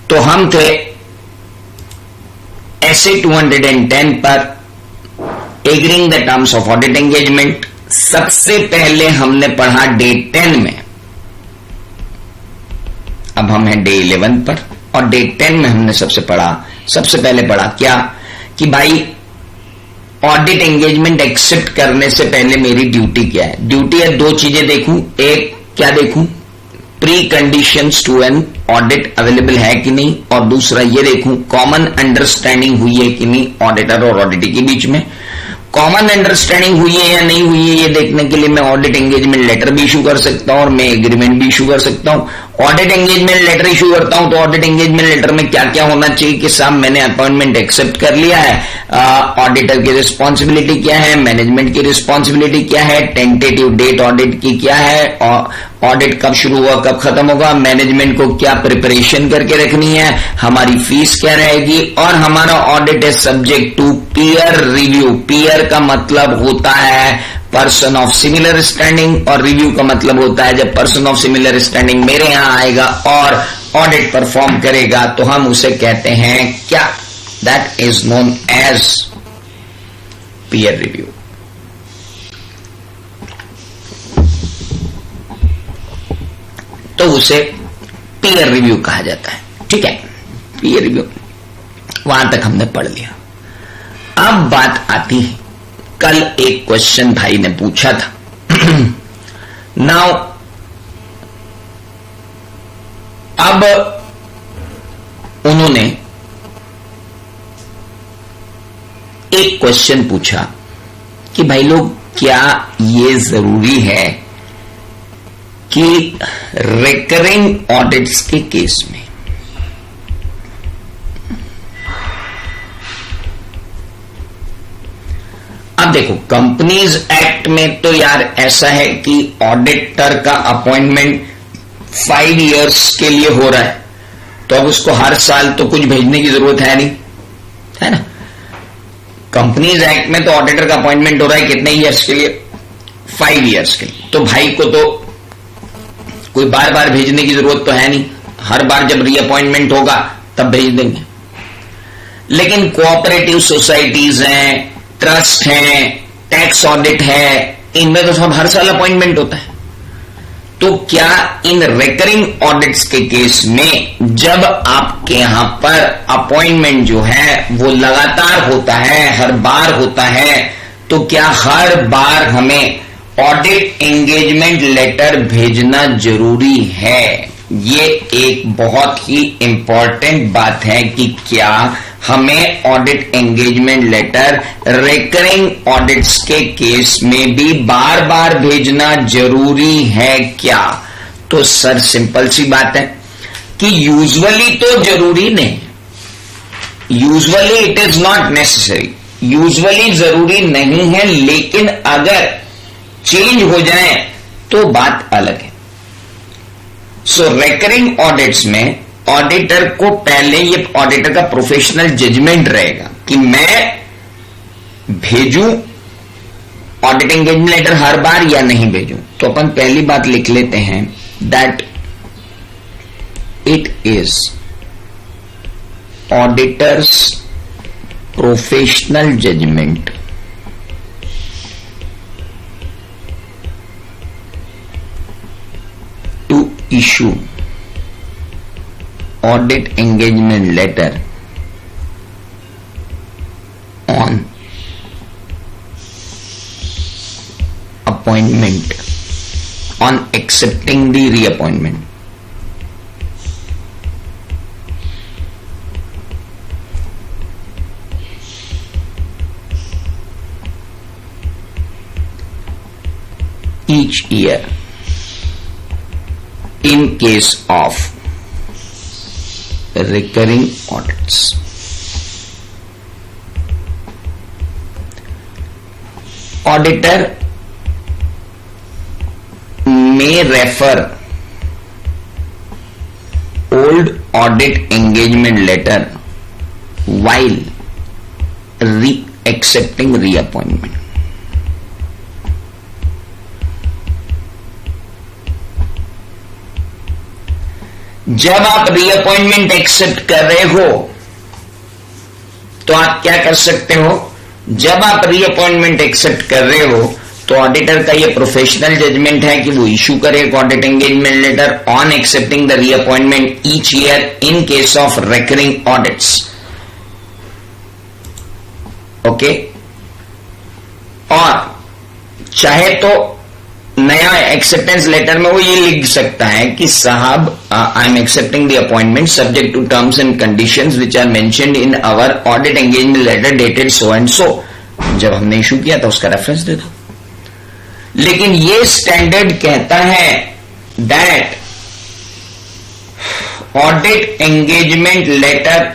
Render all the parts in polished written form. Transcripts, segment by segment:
तो हम थे ऐसे 210 पर agreeing the terms of audit engagement. सबसे पहले हमने पढ़ा डे 10 में, अब हम हैं डे 11 पर, और डे 10 में हमने सबसे पहले पढ़ा क्या कि भाई ऑडिट एंगेजमेंट एक्सेप्ट करने से पहले मेरी ड्यूटी क्या है। ड्यूटी है दो चीजें देखूं, एक क्या देखूं, pre conditions to an audit available है कि नहीं, और दूसरा ये देखूं कॉमन अंडरस्टैंडिंग हुई है कि नहीं ऑडिटर और ऑडिटी के बीच में। कॉमन अंडरस्टैंडिंग हुई है या नहीं हुई है ये देखने के लिए मैं ऑडिट एंगेजमेंट लेटर भी इशू कर सकता हूं और मैं एग्रीमेंट भी इशू कर सकता हूं। ऑडिट एंगेजमेंट लेटर इशू करता हूं तो ऑडिट एंगेजमेंट लेटर में क्या क्या होना चाहिए कि साहब मैंने अपॉइंटमेंट एक्सेप्ट कर लिया है, ऑडिटर की रिस्पॉन्सिबिलिटी क्या है, मैनेजमेंट की रिस्पॉन्सिबिलिटी क्या है, टेंटेटिव डेट ऑडिट की क्या है, ऑडिट कब शुरू हुआ कब खत्म होगा, मैनेजमेंट को क्या प्रिपरेशन करके रखनी है, हमारी फीस क्या रहेगी, और हमारा ऑडिट है subject to peer review. Peer का मतलब होता है पर्सन ऑफ सिमिलर स्टैंडिंग, और रिव्यू का मतलब होता है जब पर्सन ऑफ सिमिलर स्टैंडिंग मेरे यहां आएगा और ऑडिट परफॉर्म करेगा तो हम उसे कहते हैं क्या, that is known as peer review. तो उसे पीयर रिव्यू कहा जाता है। ठीक है, पीयर रिव्यू वहां तक हमने पढ़ लिया। अब बात आती है, कल एक क्वेश्चन भाई ने पूछा था नाउ अब उन्होंने एक क्वेश्चन पूछा कि भाई लोग क्या ये जरूरी है कि रिकरिंग ऑडिट्स के केस में अब देखो कंपनीज एक्ट में तो यार ऐसा है कि ऑडिटर का अपॉइंटमेंट 5 इयर्स के लिए हो रहा है, तो अब उसको हर साल तो कुछ भेजने की जरूरत है नहीं, है ना। कंपनीज एक्ट में तो ऑडिटर का अपॉइंटमेंट हो रहा है कितने ईयर्स के लिए, 5 इयर्स के लिए, तो भाई को तो कोई बार बार भेजने की जरूरत तो है नहीं, हर बार जब रीअपॉइंटमेंट होगा तब भेज देंगे। लेकिन कोऑपरेटिव सोसाइटीज हैं, ट्रस्ट हैं, टैक्स ऑडिट है, इनमें तो सब हर साल अपॉइंटमेंट होता है। तो क्या इन रिकरिंग ऑडिट्स के केस में जब आपके यहां पर अपॉइंटमेंट जो है वो लगातार होता है, हर बार होता है, तो क्या हर बार हमें ऑडिट एंगेजमेंट लेटर भेजना जरूरी है? ये एक बहुत ही इंपॉर्टेंट बात है कि क्या हमें audit engagement letter recurring audits के केस में भी बार बार भेजना जरूरी है क्या? तो सर सिंपल सी बात है कि यूजुअली तो जरूरी नहीं, usually it is not necessary, usually जरूरी नहीं है, लेकिन अगर चेंज हो जाए तो बात अलग है। सो रिकरिंग ऑडिट्स में ऑडिटर को पहले ये ऑडिटर का प्रोफेशनल जजमेंट रहेगा कि मैं भेजूं ऑडिट एंगेजमेंट लेटर हर बार या नहीं भेजूं। तो अपन पहली बात लिख लेते हैं that it is auditor's professional judgement to issue audit engagement letter on appointment, on accepting the reappointment. Each year in case of recurring audits. Auditor may refer old audit engagement letter while accepting reappointment. जब आप reappointment accept कर रहे हो तो आप क्या कर सकते हो, जब आप रीअपॉइंटमेंट एक्सेप्ट कर रहे हो तो ऑडिटर का ये प्रोफेशनल जजमेंट है कि वो इशू करे audit engagement later on accepting the reappointment each year in case of recurring audits. Okay, और चाहे तो नया एक्सेप्टेंस लेटर में वो ये लिख सकता है कि साहब I am accepting the appointment subject to terms and conditions which are mentioned in our audit engagement letter dated so and so. जब हमने इशू किया था उसका रेफरेंस दे दो। लेकिन ये स्टैंडर्ड कहता है दैट ऑडिट एंगेजमेंट लेटर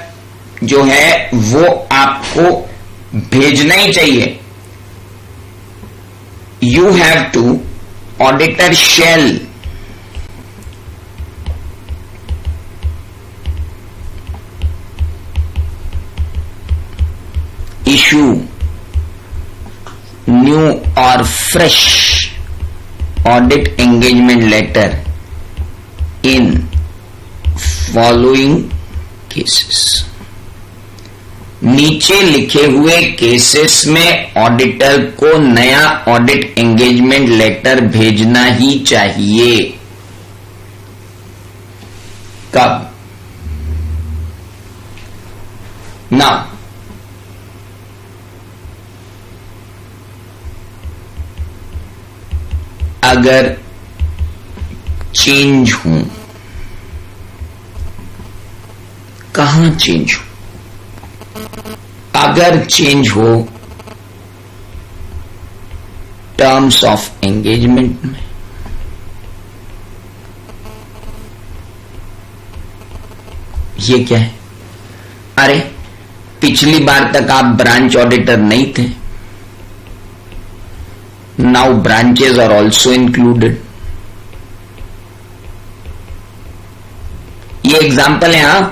जो है वो आपको भेजना ही चाहिए। You have to, auditor shall issue new और fresh audit engagement letter in following cases. नीचे लिखे हुए केसेस में ऑडिटर को नया ऑडिट एंगेजमेंट लेटर भेजना ही चाहिए। कब? ना, अगर चेंज हूं। कहां चेंज हूं? अगर चेंज हो टर्म्स ऑफ एंगेजमेंट में, ये क्या है? अरे पिछली बार तक आप ब्रांच ऑडिटर नहीं थे, now branches are also included. ये एग्जाम्पल है। हां,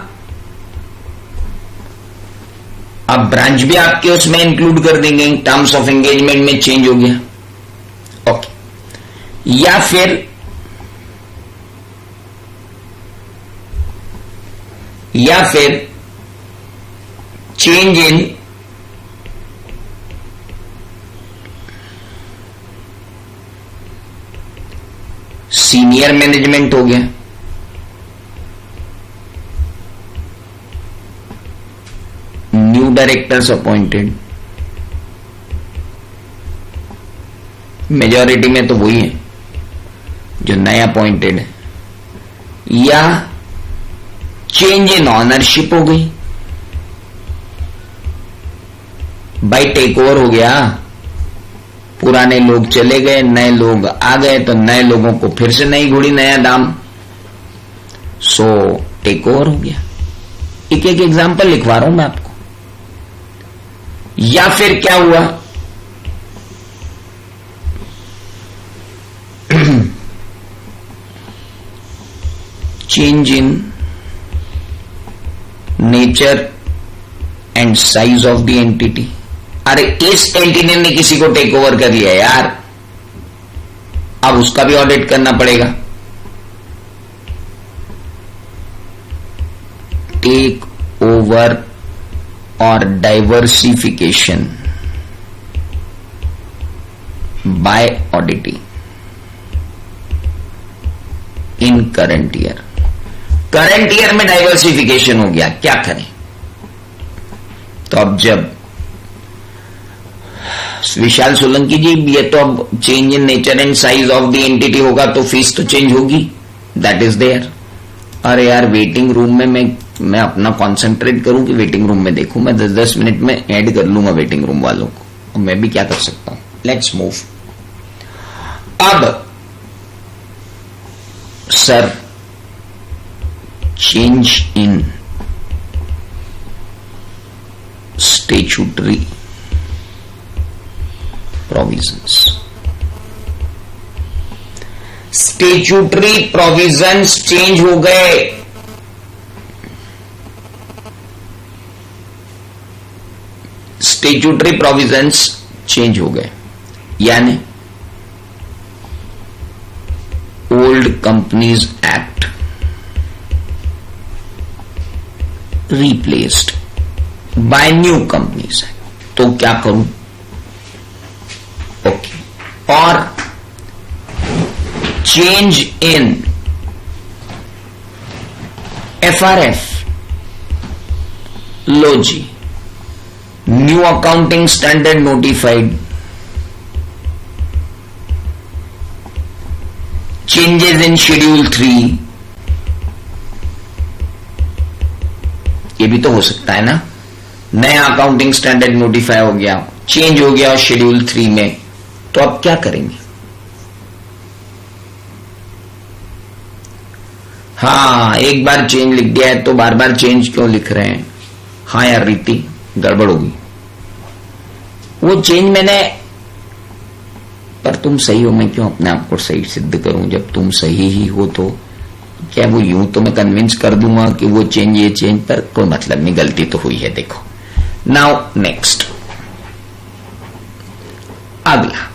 अब ब्रांच भी आपके उसमें इंक्लूड कर देंगे, टर्म्स ऑफ एंगेजमेंट में चेंज हो गया। ओके, या फिर चेंज इन सीनियर मैनेजमेंट हो गया। New directors appointed. मेजॉरिटी में तो वही है जो नया अपॉइंटेड है। या चेंज इन ऑनरशिप हो गई, बाई टेक ओवर हो गया। पुराने लोग चले गए, नए लोग आ गए, तो नए लोगों को फिर से नई घोड़ी नया दाम, सो टेक ओवर हो गया। एक एक एग्जांपल लिखवा रहा हूं मैं आपको। या फिर क्या हुआ, change in nature and size of the entity. अरे इस एंटिटी ने किसी को टेक ओवर कर लिया यार, अब उसका भी ऑडिट करना पड़ेगा। टेक ओवर और डाइवर्सिफिकेशन बाय ऑडिटिंग इन करंट ईयर। करंट ईयर में डाइवर्सिफिकेशन हो गया, क्या करें? तो अब जब विशाल सोलंकी जी, ये तो अब change in nature and size of the entity होगा तो फीस तो चेंज होगी, दैट इज देयर। अरे यार वेटिंग रूम में मैं अपना कॉन्सेंट्रेट करूं कि वेटिंग रूम में देखूं, मैं 10-10 मिनट में ऐड कर लूंगा वेटिंग रूम वालों को, और मैं भी क्या कर सकता हूं। Let's move. अब sir change in statutory provisions. Statutory provisions change हो गए। स्टैट्यूटरी प्रोविजंस चेंज हो गए, यानी old companies act replaced by new companies. तो क्या करूं? ओके, और चेंज इन FRF, लो जी, new accounting standard notified, changes in schedule 3, ये भी तो हो सकता है ना, नया अकाउंटिंग स्टैंडर्ड नोटिफाई हो गया, चेंज हो गया शेड्यूल 3 में, तो अब क्या करेंगे? हाँ, एक बार चेंज लिख दिया है तो बार बार चेंज क्यों लिख रहे हैं? हाँ यार रीति, गड़बड़ होगी। वो चेंज मैंने, पर तुम सही हो, मैं क्यों अपने आप को सही सिद्ध करूं? जब तुम सही ही हो तो क्या वो यूं तो मैं कन्विंस कर दूंगा कि वो चेंज, ये चेंज, पर कोई मतलब नहीं, गलती तो हुई है। देखो नाउ नेक्स्ट, अगला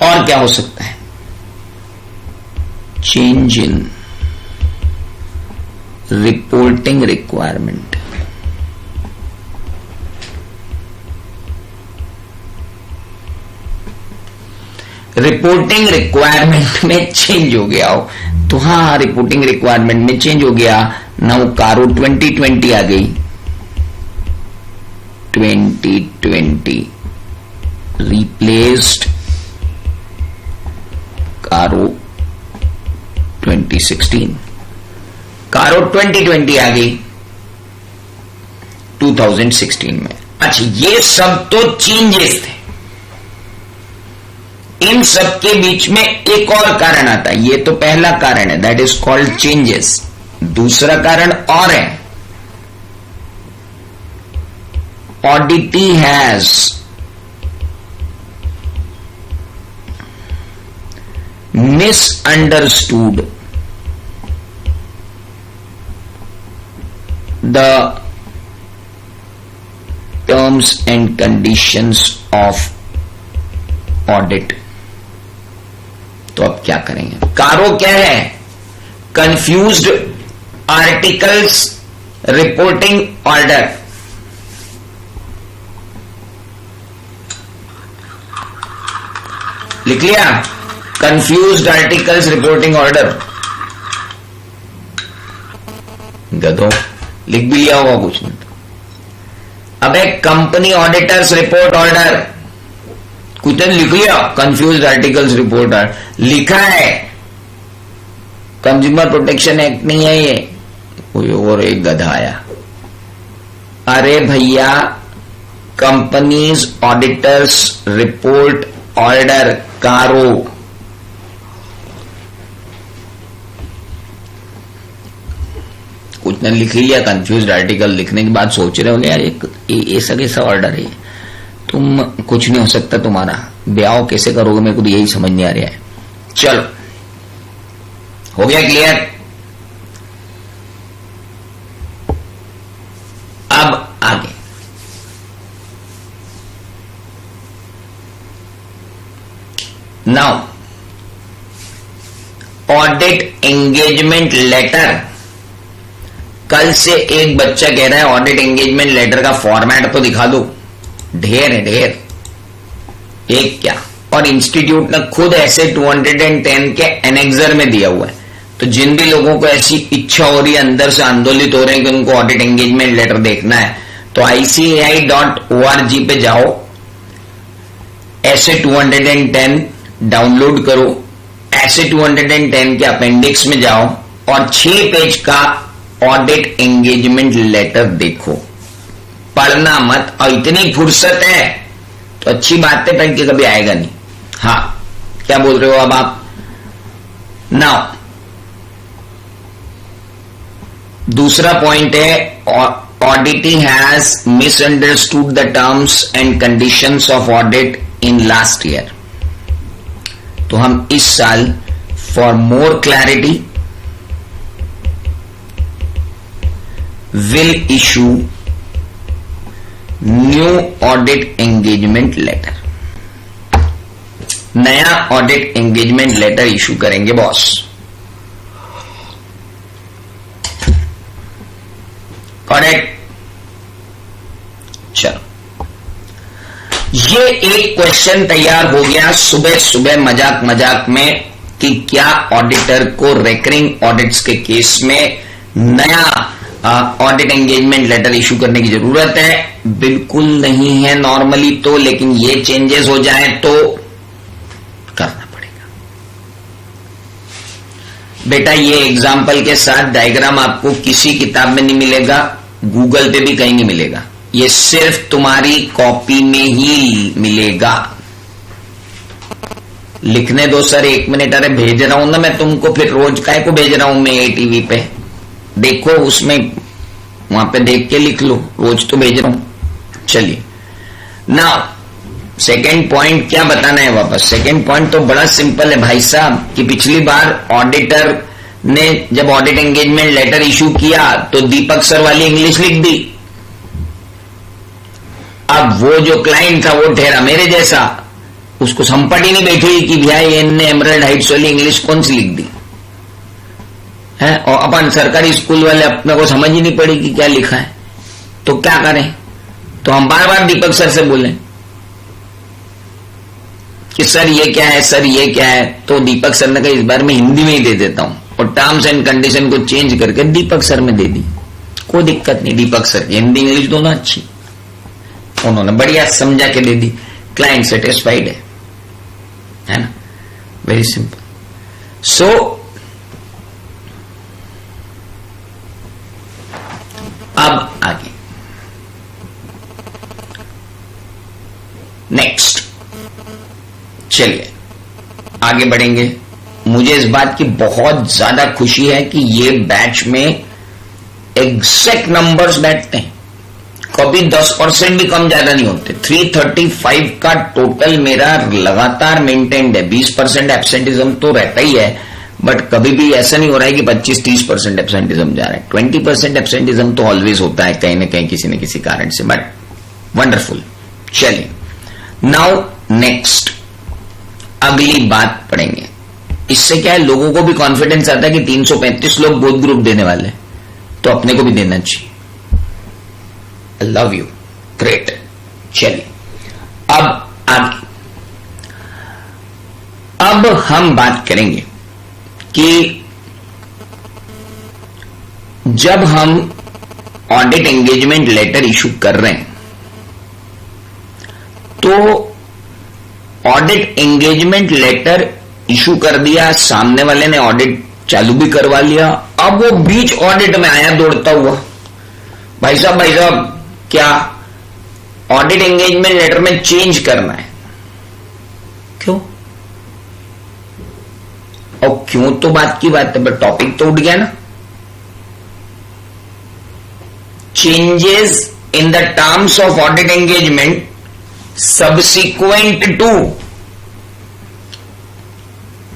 और क्या हो सकता है? Change in reporting requirement, reporting requirement में चेंज हो गया हो तो हाँ, रिपोर्टिंग रिक्वायरमेंट में चेंज हो गया। नाउ कारो 2020 आ गई, 2020 रिप्लेस्ड कारो 2016, कारो 2020 आ गई 2016 में। अच्छा, ये सब तो चेंजेस थे, इन सब के बीच में एक और कारण आता है। ये तो पहला कारण है, दैट इज कॉल्ड चेंजेस। दूसरा कारण और है, auditee has misunderstood the terms and conditions of audit। तो अब क्या करेंगे? कारो क्या है? Confused articles reporting order. लिख लिया? Confused articles reporting order. गधों, लिख भी लिया होगा कुछ नहीं। अब एक कंपनी ऑडिटर्स रिपोर्ट ऑर्डर, कुछ नहीं लिख लिया? कंफ्यूज्ड आर्टिकल्स रिपोर्ट ऑर्डर लिखा है। कंज्यूमर प्रोटेक्शन एक्ट नहीं है ये। कोई और एक गधा आया, अरे भैया कंपनीज ऑडिटर्स रिपोर्ट ऑर्डर कारो, कुछ न लिख लिया। कंफ्यूज्ड आर्टिकल लिखने के बाद सोच रहे होंगे यार ये ऐसा कैसा ऑर्डर है, तुम कुछ नहीं हो सकता तुम्हारा, ब्याह कैसे करोगे? मेरे को तो यही समझ नहीं आ रहा है। चलो, हो गया क्लियर? अब आगे नाउ ऑडिट एंगेजमेंट लेटर। कल से एक बच्चा कह रहा है ऑडिट एंगेजमेंट लेटर का फॉर्मेट तो दिखा दो। ढेर है ढेर, एक क्या। और इंस्टीट्यूट ने खुद ऐसे 210 के एनेक्सर में दिया हुआ है। तो जिन भी लोगों को ऐसी इच्छा हो रही है, अंदर से आंदोलित हो रहे हैं कि उनको ऑडिट एंगेजमेंट लेटर देखना है, तो ICAI.org पे जाओ, ऐसे 210 डाउनलोड करो, ऐसे 210 के अपेंडिक्स में जाओ और 6 पेज का ऑडिट एंगेजमेंट लेटर देखो। पढ़ना मत, और इतनी फुर्सत है तो अच्छी बात है, पढ़ के कभी आएगा नहीं। हाँ, क्या बोल रहे हो अब आप? नाउ दूसरा पॉइंट है, auditee has misunderstood the terms and conditions of audit in last year. तो हम इस साल for more clarity will issue new audit engagement letter। नया ऑडिट एंगेजमेंट लेटर इशू करेंगे बॉस। ऑडिट। चलो, ये एक क्वेश्चन तैयार हो गया सुबह सुबह मजाक मजाक में कि क्या ऑडिटर को रेकरिंग ऑडिट्स के केस में नया ऑडिट एंगेजमेंट लेटर इशू करने की जरूरत है। बिल्कुल नहीं है नॉर्मली तो, लेकिन ये चेंजेस हो जाए तो करना पड़ेगा। बेटा ये एग्जाम्पल के साथ डायग्राम आपको किसी किताब में नहीं मिलेगा, गूगल पे भी कहीं नहीं मिलेगा, ये सिर्फ तुम्हारी कॉपी में ही मिलेगा। लिखने दो सर 1 मिनट, अरे भेज रहा हूं ना मैं तुमको, फिर रोज काय को भेज रहा हूं मैं एटीवी पे, देखो उसमें वहां पे देख के लिख लो, रोज तो भेज रहा हूं। चलिए नाउ सेकेंड पॉइंट क्या बताना है वापस। सेकेंड पॉइंट तो बड़ा सिंपल है भाई साहब कि पिछली बार ऑडिटर ने जब ऑडिट एंगेजमेंट लेटर इशू किया तो दीपक सर वाली इंग्लिश लिख दी। अब वो जो क्लाइंट था वो ठहरा मेरे जैसा, उसको संपट ही नहीं बैठी कि भैया इनने एमरल्ड हाइट्स वाली इंग्लिश कौन सी लिख दी है, और अपन सरकारी स्कूल वाले अपने को समझ ही नहीं पड़ी कि क्या लिखा है, तो क्या करें। तो हम बार बार दीपक सर से बोले कि सर ये क्या है, सर ये क्या है, तो दीपक सर ने कहा इस बार मैं हिंदी में ही दे देता हूं, और टर्म्स एंड कंडीशन को चेंज करके दीपक सर में दे दी। कोई दिक्कत नहीं, दीपक सर की हिंदी इंग्लिश दोनों अच्छी, उन्होंने बढ़िया समझा के दे दी, क्लाइंट सेटिस्फाइड है ना, वेरी सिंपल। सो अब आगे नेक्स्ट, चलिए आगे बढ़ेंगे। मुझे इस बात की बहुत ज्यादा खुशी है कि ये बैच में एग्जैक्ट नंबर्स बैठते हैं, कभी 10% भी कम ज्यादा नहीं होते। 335 का टोटल मेरा लगातार मेंटेन्ड है। 20% एब्सेंटिज्म तो रहता ही है, बट कभी भी ऐसा नहीं हो रहा है कि 25-30% एब्सेंटिज्म जा रहा है। 20% एब्सेंटिज्म तो ऑलवेज होता है कहीं ना कहीं किसी न किसी कारण से, बट वंडरफुल। चलिए नाउ नेक्स्ट, अगली बात पढ़ेंगे। इससे क्या है, लोगों को भी कॉन्फिडेंस आता है कि 335 लोग बोथ ग्रुप देने वाले, तो अपने को भी देना चाहिए। I love you, great. चलिए अब आगे, अब हम बात करेंगे कि जब हम ऑडिट एंगेजमेंट लेटर इशू कर रहे हैं तो ऑडिट एंगेजमेंट लेटर इशू कर दिया, सामने वाले ने ऑडिट चालू भी करवा लिया, अब वो बीच ऑडिट में आया दौड़ता हुआ, भाई साहब क्या ऑडिट एंगेजमेंट लेटर में चेंज करना है। क्यों? और क्यों तो बात की बात है, बट टॉपिक तो उठ गया ना। Changes in the terms of audit engagement subsequent to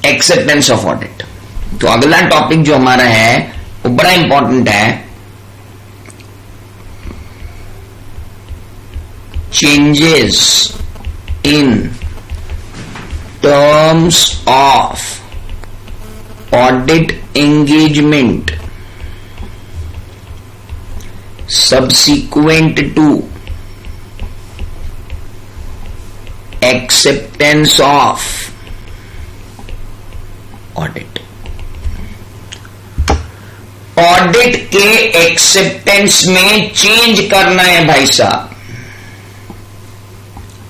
acceptance of audit. तो अगला टॉपिक जो हमारा है वो बड़ा इंपॉर्टेंट है, changes in terms of audit engagement subsequent to acceptance of audit। Audit के एक्सेप्टेंस में चेंज करना है भाई साहब।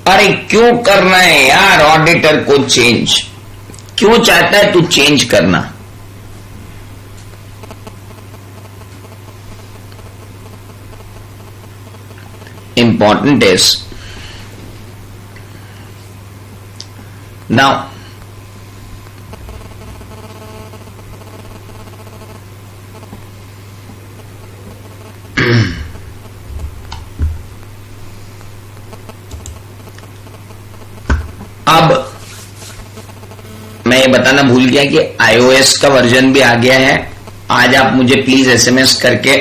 अरे क्यों करना है यार ऑडिटर को चेंज, क्यों चाहता है तू चेंज करना? Important is now अब मैं ये बताना भूल गया कि iOS का वर्जन भी आ गया है। आज आप मुझे प्लीज SMS करके,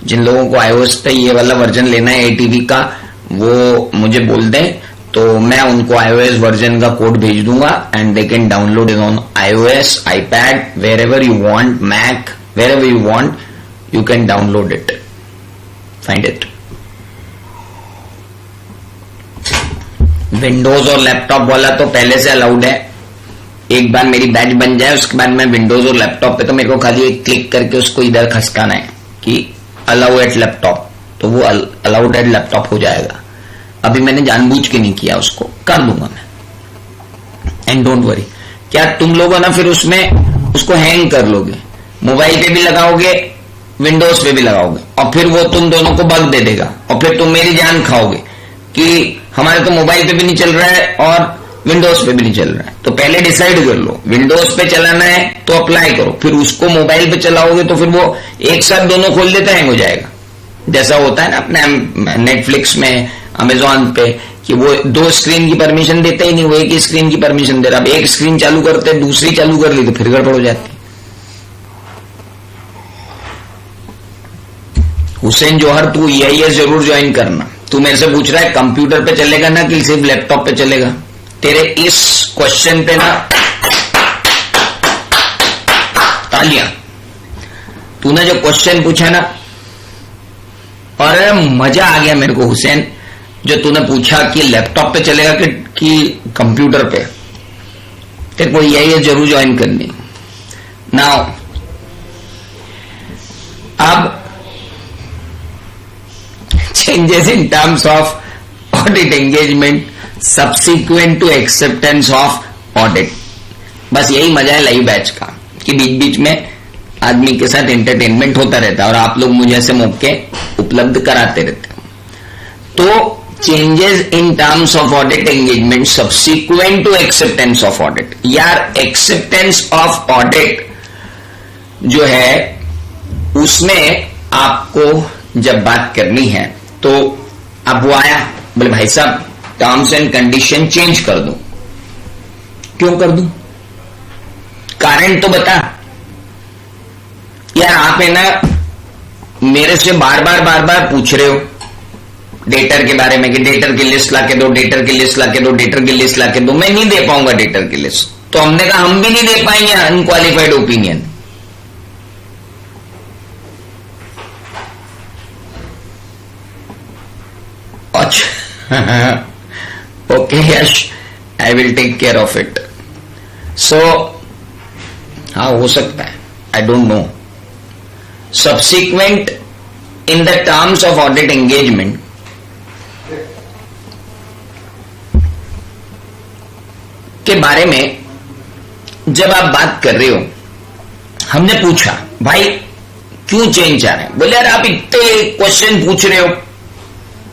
जिन लोगों को iOS पे ये वाला वर्जन लेना है ATV का, वो मुझे बोल दें तो मैं उनको iOS वर्जन का कोड भेज दूंगा and they can download it on iOS, iPad, wherever you want, Mac, wherever you want, you can download it। Find it. Windows और लैपटॉप वाला तो पहले से अलाउड है। एक बार मेरी बैच बन जाए उसके बाद मैं विंडोज और लैपटॉप पे तो मेरे को खाली एक क्लिक करके उसको इधर खसकाना है कि अलाउ एट लैपटॉप, तो वो अलाउड एट लैपटॉप हो जाएगा। अभी मैंने जानबूझ के नहीं किया, उसको कर दूंगा मैं। एंड डोंट वरी, क्या तुम लोग ना फिर उसमें उसको हैंग कर लोगे, मोबाइल पे भी लगाओगे विंडोज पे भी लगाओगे, और फिर वो तुम दोनों को बग दे देगा, और फिर तुम मेरी जान खाओगे कि हमारे तो मोबाइल पे भी नहीं चल रहा है और विंडोज पे भी नहीं चल रहा है। तो पहले डिसाइड कर लो, विंडोज पे चलाना है तो अप्लाई करो, फिर उसको मोबाइल पे चलाओगे तो फिर वो एक साथ दोनों खोल देता हैंग हो जाएगा। जैसा होता है ना अपने नेटफ्लिक्स में, अमेजॉन पे, कि वो दो स्क्रीन की परमिशन देते ही नहीं, वो एक ही स्क्रीन की परमिशन दे रहा। अब एक स्क्रीन चालू करते दूसरी चालू कर ली तो फिर गड़बड़ हो जाती। हुसैन जौहर, तू EIS जरूर ज्वाइन करना। तू मेरे से पूछ रहा है कंप्यूटर पे चलेगा ना कि सिर्फ लैपटॉप पे चलेगा। तेरे इस क्वेश्चन पे ना तालियां। तूने जो क्वेश्चन पूछा ना, और मजा आ गया मेरे को हुसैन, जो तूने पूछा कि लैपटॉप पे चलेगा कि कंप्यूटर पे। तेरे को EIS जरूर ज्वाइन करनी। नाउ अब changes in terms of audit engagement subsequent to acceptance of audit। बस यही मजा है लाइव बैच का कि बीच बीच में आदमी के साथ एंटरटेनमेंट होता रहता है और आप लोग मुझे ऐसे मौके उपलब्ध कराते रहते हैं। तो changes in terms of audit engagement subsequent to acceptance of audit. यार एक्सेप्टेंस ऑफ ऑडिट जो है उसमें आपको जब बात करनी है तो अब वो आया, बोले भाई साहब टर्म्स एंड कंडीशन चेंज कर दूं। क्यों कर दूं? कारण तो बता। यार आप है ना मेरे से बार बार पूछ रहे हो डेटर के बारे में कि डेटर की लिस्ट लाके दो, डेटर की लिस्ट लाके दो, डेटर की लिस्ट लाके दो। मैं नहीं दे पाऊंगा डेटर की लिस्ट। तो हमने कहा हम भी नहीं दे पाएंगे unqualified opinion. Okay, Yash, I will take care of it. So, हाँ हो सकता है, I don't know. Subsequent in the terms of audit engagement, के बारे में जब आप बात कर रहे हो, हमने पूछा भाई क्यों चेंज आ रहे हैं। बोले यार आप इतने क्वेश्चन पूछ रहे हो,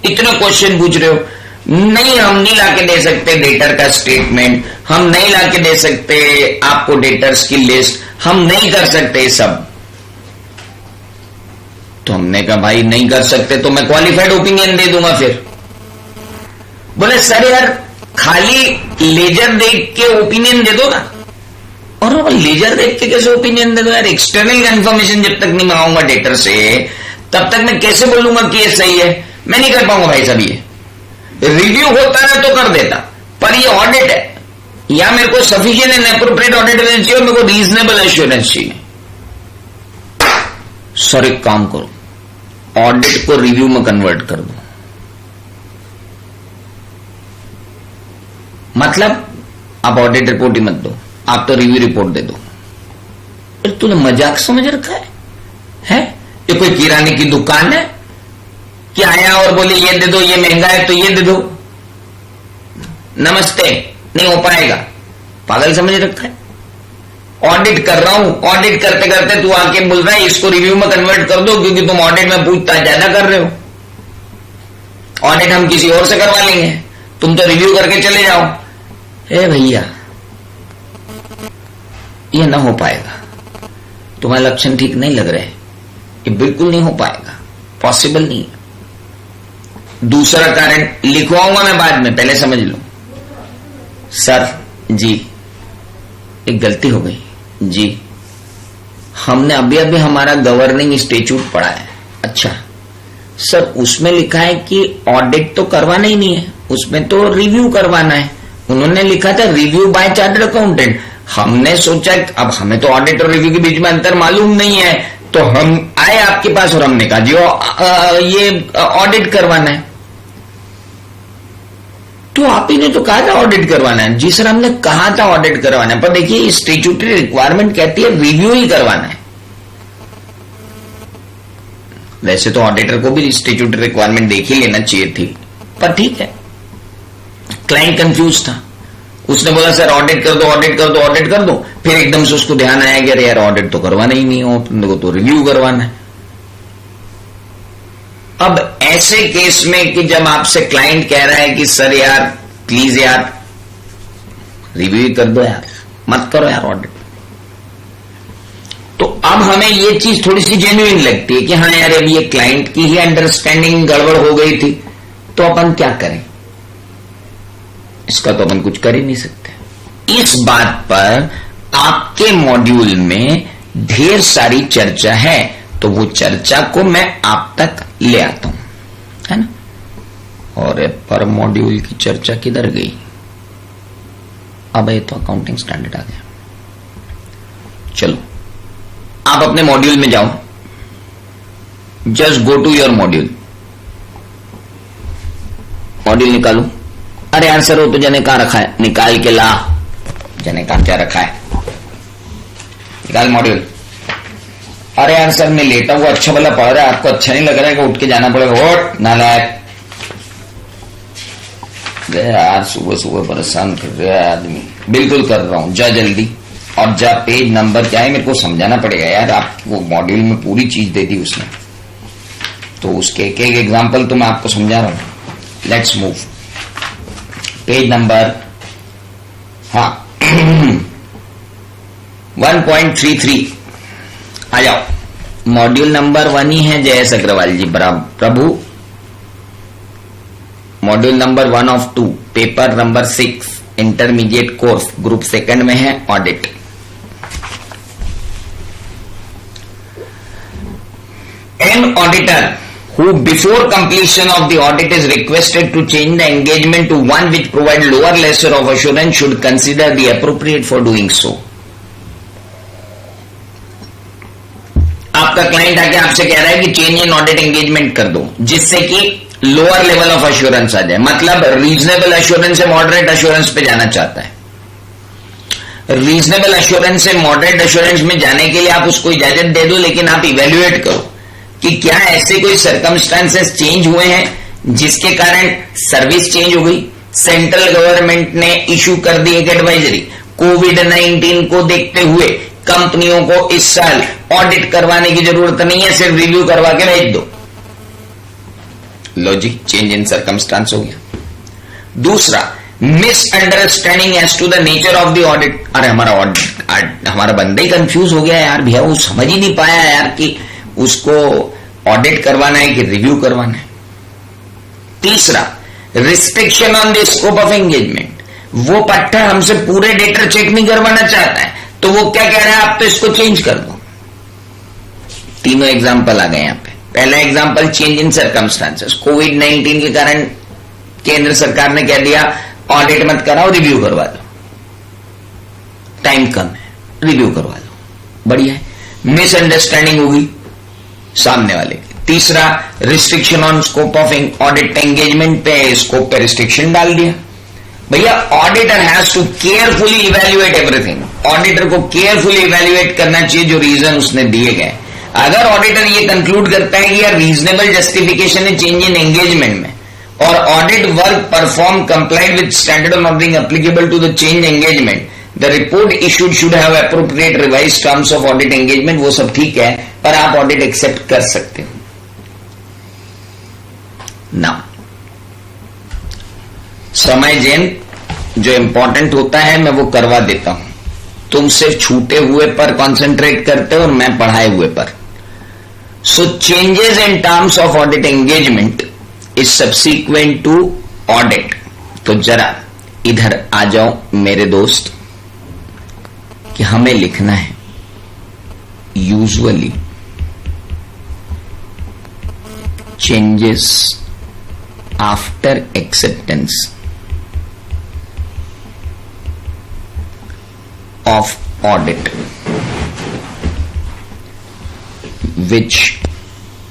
इतना क्वेश्चन पूछ रहे हो, नहीं हम नहीं लाके दे सकते डेटर का स्टेटमेंट, हम नहीं लाके दे सकते आपको डेटर्स की लिस्ट, हम नहीं कर सकते सब। तो हमने कहा भाई नहीं कर सकते तो मैं क्वालिफाइड ओपिनियन दे दूंगा। फिर बोले सर यार खाली लेजर देख के ओपिनियन दे दो ना। और लेजर देख के कैसे ओपिनियन दे दो यार, एक्सटर्नल कंफर्मेशन जब तक नहीं मंगाऊंगा डेटर से तब तक मैं कैसे बोलूंगा कि ये सही है। मैं नहीं कर पाऊंगा भाई साहब। ये रिव्यू होता ना तो कर देता, पर ये ऑडिट है, या मेरे को sufficient and appropriate audit evidence चाहिए, मेरे को रीजनेबल एश्योरेंस चाहिए। सर एक काम करो, ऑडिट को रिव्यू में कन्वर्ट कर दो। मतलब आप ऑडिट रिपोर्ट ही मत दो, आप तो रिव्यू रिपोर्ट दे दो। फिर तूने मजाक समझ रखा है? ये कोई किराने की दुकान है कि आया और बोले ये दे दो, ये महंगा है तो ये दे दो, नमस्ते, नहीं हो पाएगा। पागल समझ रखा है? ऑडिट कर रहा हूं, ऑडिट करते करते तू आके बोल रहा है इसको रिव्यू में कन्वर्ट कर दो क्योंकि तुम ऑडिट में पूछताछ ज्यादा कर रहे हो। ऑडिट हम किसी और से करवा लेंगे, तुम तो रिव्यू करके चले जाओ। ए भैया ये ना हो पाएगा, तुम्हारे लक्षण ठीक नहीं लग रहे, ये बिल्कुल नहीं हो पाएगा, पॉसिबल नहीं है। दूसरा कारण लिखवाऊंगा मैं बाद में, पहले समझ लो। सर जी एक गलती हो गई जी, हमने अभी अभी हमारा गवर्निंग स्टैट्यूट पढ़ा है। अच्छा सर उसमें लिखा है कि ऑडिट तो करवाना ही नहीं है, उसमें तो रिव्यू करवाना है। उन्होंने लिखा था रिव्यू बाय चार्टर्ड अकाउंटेंट। हमने सोचा अब हमें तो ऑडिट और रिव्यू के बीच में अंतर मालूम नहीं है, तो हम आए आपके पास और हमने कहा जी ये ऑडिट करवाना है। तो आप ही ने तो कहा था ऑडिट करवाना है। जी सर, हमने कहा था ऑडिट करवाना है, पर देखिए स्टैट्यूटरी रिक्वायरमेंट कहती है रिव्यू ही करवाना है। वैसे तो ऑडिटर को भी स्टैट्यूटरी रिक्वायरमेंट देख ही लेना चाहिए थी, पर ठीक है, क्लाइंट कंफ्यूज था। उसने बोला सर ऑडिट कर दो, ऑडिट कर दो, ऑडिट कर दो। फिर एकदम से उसको ध्यान आया कि अरे यार ऑडिट तो करवाना ही नहीं हो, तुमको तो रिव्यू करवाना है। अब ऐसे केस में कि जब आपसे क्लाइंट कह रहा है कि सर यार प्लीज यार रिव्यू कर दो यार, मत करो यार ऑडिट, तो अब हमें ये चीज थोड़ी सी जेन्युइन लगती है कि हाँ यार अब ये क्लाइंट की ही अंडरस्टैंडिंग गड़बड़ हो गई थी, तो अपन क्या करें, इसका तो अपन कुछ कर ही नहीं सकते। इस बात पर आपके मॉड्यूल में ढेर सारी चर्चा है, तो वो चर्चा को मैं आप तक ले आता हूं, है ना। और पर मॉड्यूल की चर्चा किधर गई? अब ये तो अकाउंटिंग स्टैंडर्ड आ गया। चलो आप अपने मॉड्यूल में जाओ, just go to your module, module निकालो। अरे यार सर वो तो जने कहां रखा है, निकाल के ला, जने कहां क्या रखा है, निकाल मॉड्यूल। अरे यार सर मैं लेटा हुआ अच्छा भला पढ़ रहा है, आपको अच्छा नहीं लग रहा है कि उठ के जाना पड़ेगा? उठ नालायक। यार सुबह सुबह परेशान कर रहा है आदमी। बिल्कुल कर रहा हूं, जा जल्दी और जा पेज नंबर क्या है मेरे को समझाना पड़ेगा यार। आपको मॉड्यूल में पूरी चीज दे दी उसने, तो उसके एक एक एग्जाम्पल तो मैं आपको समझा रहा हूं। लेट्स मूव, पेज नंबर हाँ 1.33 आ जाओ। मॉड्यूल नंबर 1 ही है जयेश अग्रवाल जी प्रभु। Module number 1 of 2, paper number 6, intermediate course, group 2 में है, audit. An auditor who before completion of the audit is requested to change the engagement to one which provide lower lesser of assurance should consider the appropriate for doing so। आपका client आके आपसे कह रहा है कि change in audit engagement कर दो जिससे कि लोअर लेवल ऑफ अश्योरेंस आ जाए, मतलब रीजनेबल अश्योरेंस से मॉडरेट अश्योरेंस पे जाना चाहता है। रीजनेबल अश्योरेंस से मॉडरेट अश्योरेंस में जाने के लिए आप उसको इजाजत दे दो, लेकिन आप इवेल्युएट करो कि क्या ऐसे कोई सर्कमस्टांसेस चेंज हुए हैं जिसके कारण सर्विस चेंज हो गई। सेंट्रल गवर्नमेंट ने इशू कर दी एक एडवाइजरी, कोविड-19 को देखते हुए कंपनियों को इस साल ऑडिट करवाने की जरूरत नहीं है, सिर्फ रिव्यू करवा के भेज दो। लो जी, चेंज इन सर्कमस्टांस हो गया। दूसरा, misunderstanding as to the nature of the audit. अरे हमारा बंदा ही कंफ्यूज हो गया यार भैया, वो समझ ही नहीं पाया यार कि उसको ऑडिट करवाना है कि रिव्यू करवाना है। तीसरा, restriction on the scope of engagement. वो पार्टनर हमसे पूरे डेटा चेक नहीं करवाना चाहता है, तो वो क्या कह रहा है, आप तो इसको चेंज कर दो। तीनों एग्जाम्पल आ गए यहां पे। पहला एग्जाम्पल, चेंज इन सर्कमस्टांसेस। कोविड-19 के कारण केंद्र सरकार ने कह दिया ऑडिट मत कराओ, रिव्यू करवा दो, टाइम कम है, रिव्यू करवा दो, बढ़िया है। मिसअंडरस्टैंडिंग होगी सामने वाले की। तीसरा, restriction on scope of audit engagement पे स्कोप पे रिस्ट्रिक्शन डाल दिया। भैया auditor has to carefully evaluate everything. Auditor को केयरफुली इवैल्यूएट करना चाहिए जो रीजन उसने दिए गए। अगर ऑडिटर ये कंक्लूड करता है कि यार रीजनेबल जस्टिफिकेशन है चेंज इन एंगेजमेंट में और audit work perform complied with standard of auditing applicable to the change engagement, the report issued should have appropriate revised terms of audit engagement, वो सब ठीक है, पर आप ऑडिट एक्सेप्ट कर सकते हो ना। समय जैन जो इंपॉर्टेंट होता है मैं वो करवा देता हूं, तुम सिर्फ छूटे हुए पर कंसंट्रेट करते हो और मैं पढ़ाए हुए पर। So changes in terms of audit engagement is subsequent to audit. तो जरा इधर आ जाओ मेरे दोस्त कि हमें लिखना है usually changes after acceptance of audit. which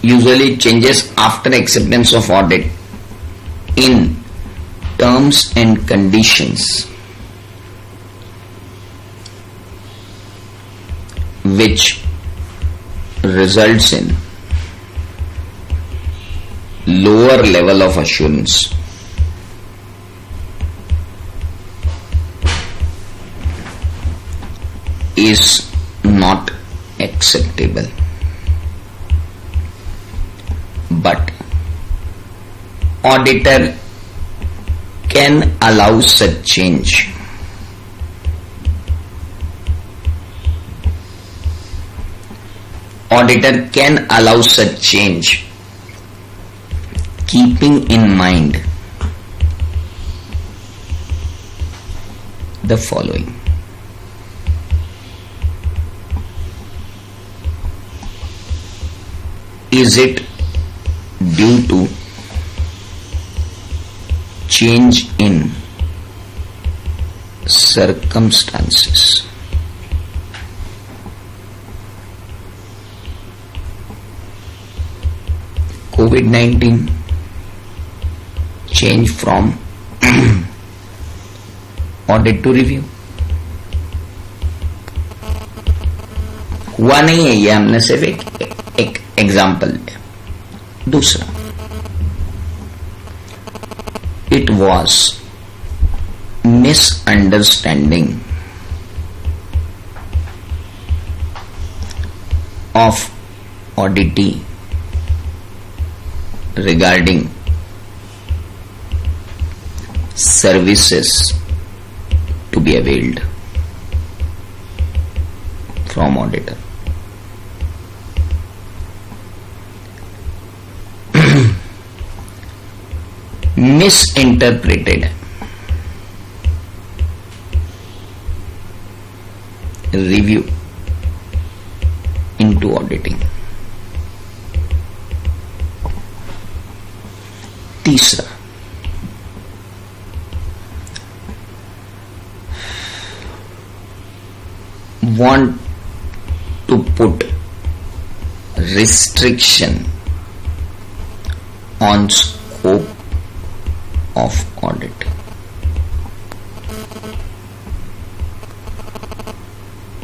usually changes after acceptance of audit in terms and conditions which results in lower level of assurance is not acceptable, but auditor can allow such change. Auditor can allow such change, keeping in mind the following. Is it due to change in circumstances? COVID-19 change from audit to review? हुआ नहीं है, ये हमने सिर्फ एक example लिया. दूसरा, it was misunderstanding of auditee regarding services to be availed from auditor. Misinterpreted review into auditing. तीसरा, want to put restriction on scope of audit.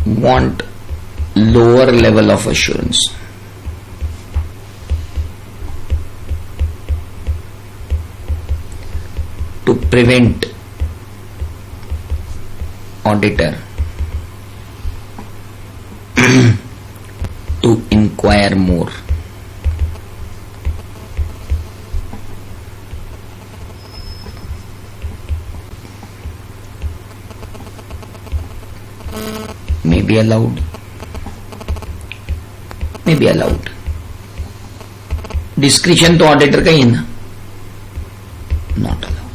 Want lower level of assurance. To prevent auditor to inquire more. May be allowed, may be allowed. Description तो auditor का ही है ना, not allow.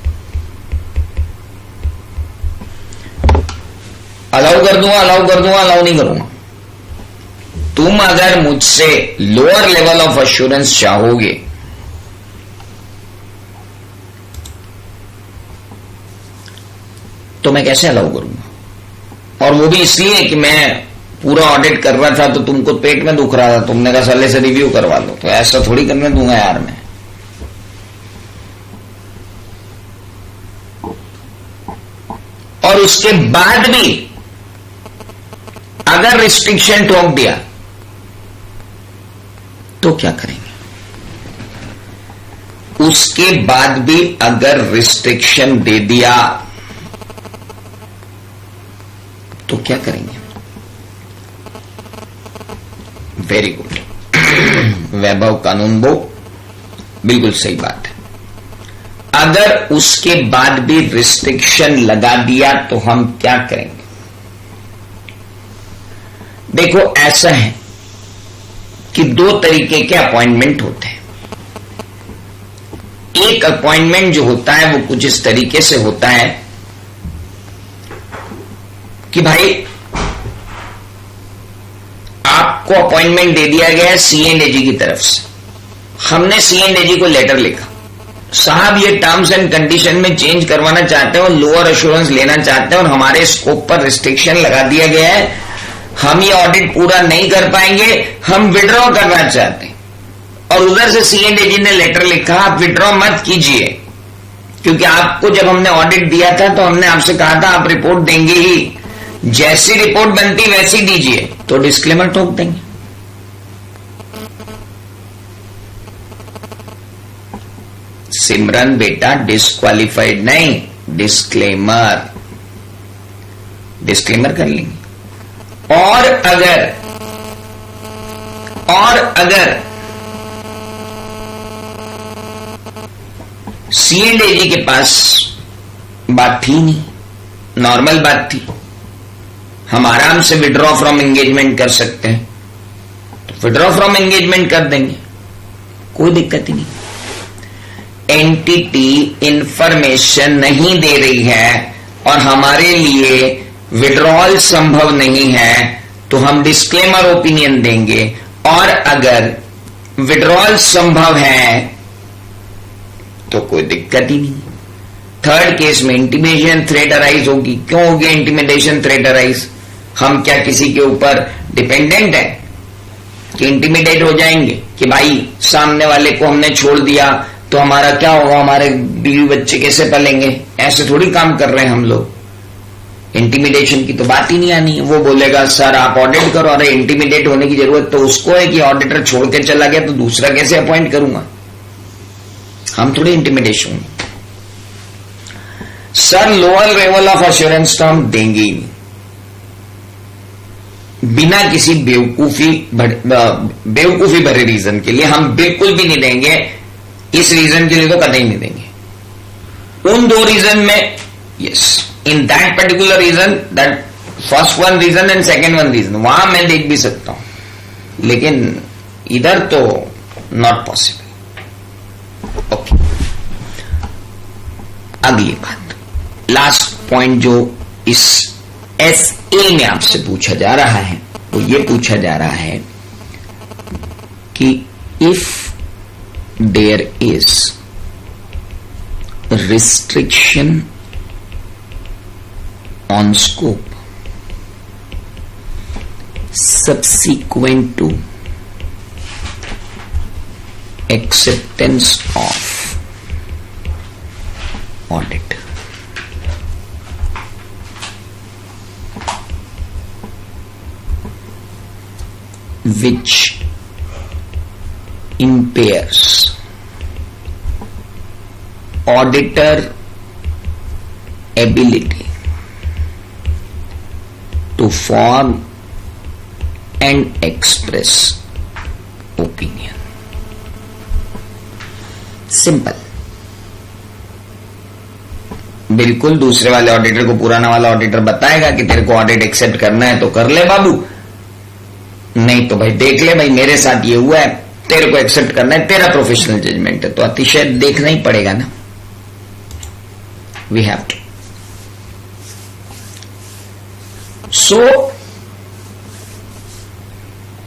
Allow कर दूंगा, allow कर दूंगा, allow नहीं करूंगा. तुम अगर मुझसे लोअर लेवल ऑफ अश्योरेंस चाहोगे तो मैं कैसे अलाउ करूंगा? और वो भी इसलिए कि मैं पूरा ऑडिट कर रहा था तो तुमको पेट में दुख रहा था, तुमने कहा साले से रिव्यू करवा लो, तो ऐसा थोड़ी करने दूंगा यार मैं. और उसके बाद भी अगर रिस्ट्रिक्शन ठोक दिया तो क्या करेंगे? उसके बाद भी अगर रिस्ट्रिक्शन दे दिया तो क्या करेंगे? Very good. वैभव कानूनगो, बिल्कुल सही बात है. अगर उसके बाद भी रिस्ट्रिक्शन लगा दिया तो हम क्या करेंगे? देखो, ऐसा है कि दो तरीके के अपॉइंटमेंट होते हैं. एक अपॉइंटमेंट जो होता है वो कुछ इस तरीके से होता है कि भाई आपको अपॉइंटमेंट दे दिया गया है C&AG की तरफ से. हमने C&AG को लेटर लिखा, साहब ये टर्म्स एंड कंडीशन में चेंज करवाना चाहते हैं और लोअर एश्योरेंस लेना चाहते हैं और हमारे स्कोप पर रिस्ट्रिक्शन लगा दिया गया है, हम ये ऑडिट पूरा नहीं कर पाएंगे, हम विड्रॉ करना चाहते हैं। और उधर से C&AG ने लेटर लिखा आप विड्रॉ मत कीजिए, क्योंकि आपको जब हमने ऑडिट दिया था तो हमने आपसे कहा था आप रिपोर्ट देंगे ही, जैसी रिपोर्ट बनती वैसी दीजिए। तो डिस्क्लेमर ठोक देंगे। सिमरन बेटा डिस्क्वालिफाइड नहीं, डिस्क्लेमर कर लेंगे। और अगर C&AG के पास बात थी नहीं, नॉर्मल बात थी, हम आराम से विड्रॉ फ्रॉम एंगेजमेंट कर सकते हैं, तो विड्रॉ फ्रॉम एंगेजमेंट कर देंगे, कोई दिक्कत ही नहीं। एंटिटी इंफॉर्मेशन नहीं दे रही है और हमारे लिए विड्रॉल संभव नहीं है, तो हम डिस्क्लेमर ओपिनियन देंगे। और अगर विड्रॉल संभव है तो कोई दिक्कत ही नहीं। थर्ड केस में इंटिमिडेशन थ्रेट अराइज होगी। क्यों होगी इंटिमिडेशन थ्रेट अराइज? हम क्या किसी के ऊपर डिपेंडेंट है कि इंटिमिडेट हो जाएंगे कि भाई सामने वाले को हमने छोड़ दिया तो हमारा क्या होगा, हमारे बीवी बच्चे कैसे पलेंगे? ऐसे थोड़ी काम कर रहे हैं हम लोग। इंटिमिडेशन की तो बात ही नहीं आनी है। वो बोलेगा सर आप ऑडिट करो, अरे इंटिमिडेट होने की जरूरत तो उसको है कि ऑडिटर छोड़ के चला गया तो दूसरा कैसे अपॉइंट करूंगा? हम थोड़ी intimidation. Sir lower level of assurance तो हम देंगे ही नहीं, बिना किसी बेवकूफी भरे रीजन के लिए हम बिल्कुल भी नहीं देंगे। इस रीजन के लिए तो कतई नहीं देंगे। उन दो रीजन में, yes, in that particular reason, that first one reason and second one reason, वहां मैं देख भी सकता हूं, लेकिन इधर तो नॉट पॉसिबल। ओके, अगली बात, लास्ट पॉइंट जो इस SA में आपसे पूछा जा रहा है वो ये पूछा जा रहा है कि if there is restriction on scope subsequent to acceptance of audit, which impairs auditor ability to form and express opinion. Simple. बिल्कुल दूसरे वाले ऑडिटर को पुराना वाला ऑडिटर बताएगा कि तेरे को ऑडिट एक्सेप्ट करना है तो कर ले बाबू, नहीं तो भाई देख ले भाई मेरे साथ ये हुआ है, तेरे को एक्सेप्ट करना है, तेरा प्रोफेशनल जजमेंट है, तो अतिशय देखना ही पड़ेगा ना। We have to. So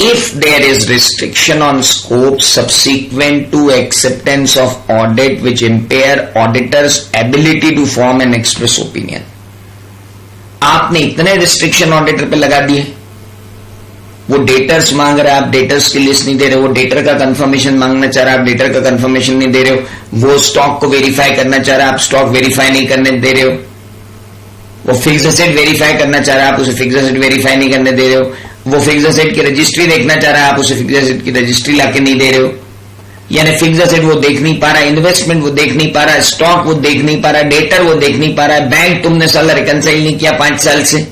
if there is restriction on scope subsequent to acceptance of audit which impair auditor's ability to form and express opinion, आपने इतने रिस्ट्रिक्शन ऑडिटर पे लगा दिए, वो डेटर्स मांग रहा है, आप डेटर्स की लिस्ट नहीं दे रहे हो, वो डेटर का कंफर्मेशन मांगना चाह रहा है, आप डेटर का कंफर्मेशन नहीं दे रहे हो, वो स्टॉक को वेरीफाई करना चाह रहा है, आप स्टॉक वेरीफाई नहीं करने दे रहे हो, वो फिक्स एसेट वेरीफाई करना चाह रहा है, आप उसे फिक्स एसेट वेरीफाई नहीं करने दे रहे हो, वो फिक्स एसेट की रजिस्ट्री देखना चाह रहा है, आप उसे फिक्स एसेट की रजिस्ट्री लाके नहीं दे रहे हो, यानी फिक्स एसेट वो देख नहीं पा रहा है, इन्वेस्टमेंट वो देख नहीं पा रहा है, स्टॉक वो देख नहीं पा रहा है, डेटर वो देख नहीं पा रहा है, बैंक तुमने साला रिकंसाइल नहीं किया 5 साल से।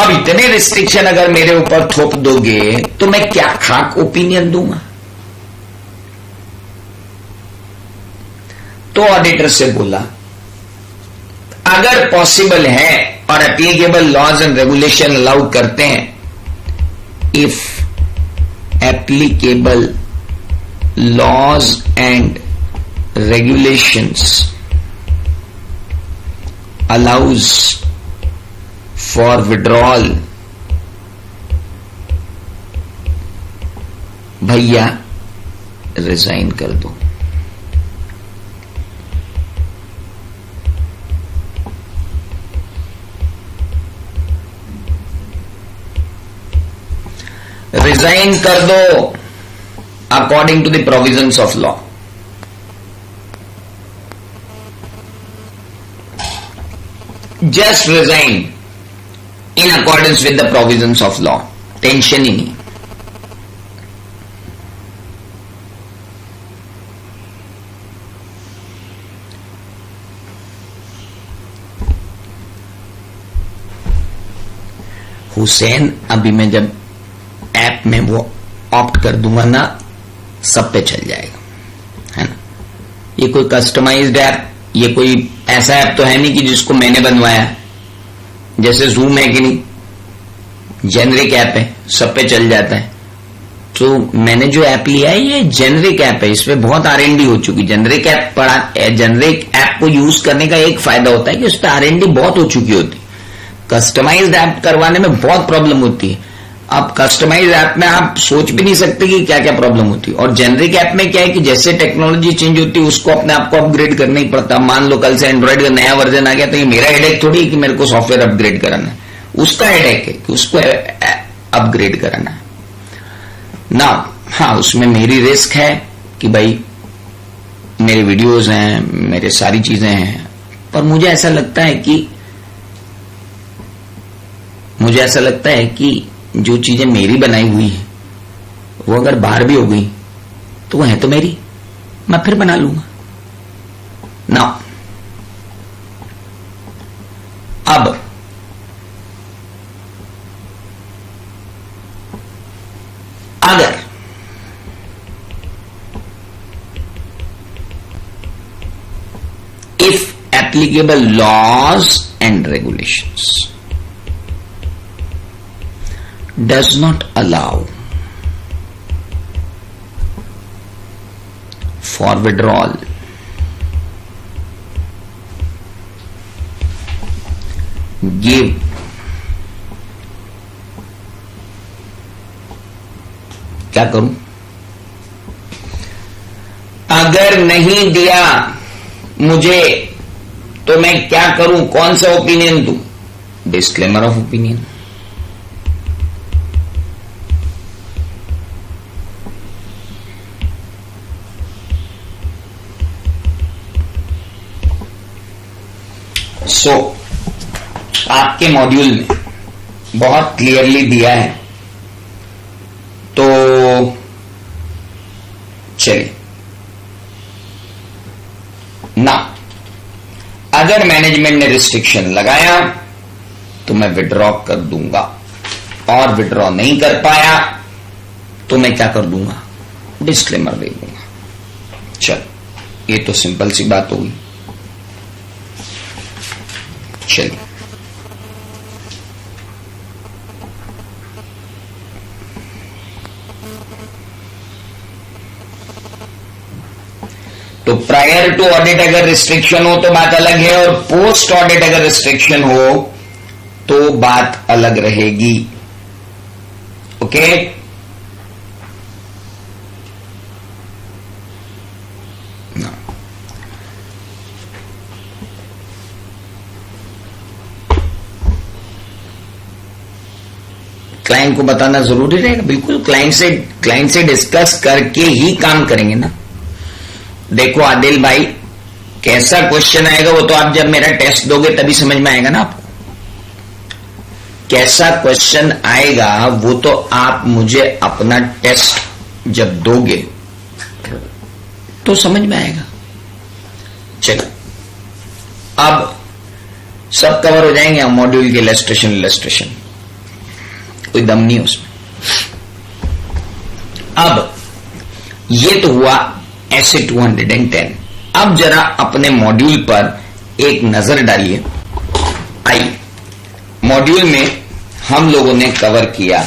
अब इतने रिस्ट्रिक्शन अगर मेरे ऊपर थोप दोगे तो मैं क्या खाक ओपिनियन दूंगा? तो ऑडिटर से बोला अगर पॉसिबल है और applicable laws and regulation allow करते हैं, if applicable laws and regulations allows for withdrawal, भैया रिजाइन कर दो। रिजाइन कर दो according to the provisions of law. Just resign in accordance with the provisions of law, tension ही नहीं। हुसैन, अभी मैं जब ऐप में वो ऑप्ट कर दूंगा ना, सब पे चल जाएगा, है ना। ये कोई कस्टमाइज्ड ऐप, ये कोई ऐसा ऐप तो है नहीं कि जिसको मैंने बनवाया, जैसे जूम है कि नहीं, जेनरिक ऐप है, सब पे चल जाता है। तो मैंने जो ऐप लिया है ये जेनरिक ऐप है, इसमें बहुत R&D हो चुकी। जेनरिक ऐप को यूज करने का एक फायदा होता है कि उस पर R&D बहुत हो चुकी होती है। कस्टमाइज्ड ऐप करवाने में बहुत प्रॉब्लम होती है। अब कस्टमाइज्ड ऐप में आप सोच भी नहीं सकते कि क्या क्या प्रॉब्लम होती है। और जेनरिक ऐप में क्या है कि जैसे टेक्नोलॉजी चेंज होती है उसको अपने आप को अपग्रेड करना ही पड़ता है। मान लो कल से एंड्रॉइड का नया वर्जन आ गया तो ये मेरा हेडेक थोड़ी है कि मेरे को सॉफ्टवेयर अपग्रेड कराना है, उसका हेडेक है कि उसको अपग्रेड कराना है ना। हाँ, उसमें मेरी रिस्क है कि भाई मेरे वीडियोज हैं, मेरे सारी चीजें हैं, पर मुझे ऐसा लगता है कि जो चीजें मेरी बनाई हुई है वो अगर बाहर भी हो गई तो वो है तो मेरी, मैं फिर बना लूंगा ना। अब अगर if applicable laws and regulations does not allow for withdrawal, give क्या करूं? अगर नहीं दिया मुझे तो मैं क्या करूं? कौन सा ओपिनियन दूं? Disclaimer of opinion. सो आपके मॉड्यूल में बहुत क्लियरली दिया है, तो चलिए ना, अगर मैनेजमेंट ने रिस्ट्रिक्शन लगाया तो मैं विड्रॉ कर दूंगा, और विड्रॉ नहीं कर पाया तो मैं क्या कर दूंगा? डिस्क्लेमर दे दूंगा। चलो, ये तो सिंपल सी बात होगी। चलिए, तो प्रायर टू ऑडिट अगर रिस्ट्रिक्शन हो तो बात अलग है, और पोस्ट ऑडिट अगर रिस्ट्रिक्शन हो तो बात अलग रहेगी। ओके, क्लाइंट को बताना जरूरी रहेगा। बिल्कुल, क्लाइंट से डिस्कस करके ही काम करेंगे ना। देखो आदिल भाई, कैसा क्वेश्चन आएगा वो तो आप जब मेरा टेस्ट दोगे तभी समझ में आएगा ना आपको। कैसा क्वेश्चन आएगा वो तो आप मुझे अपना टेस्ट जब दोगे तो समझ में आएगा। चलो, अब सब कवर हो जाएंगे मॉड्यूल के इलस्ट्रेशन, कोई दम नहीं उसमें। अब ये तो हुआ ऐसे 210। अब जरा अपने मॉड्यूल पर एक नजर डालिए। आइए, मॉड्यूल में हम लोगों ने कवर किया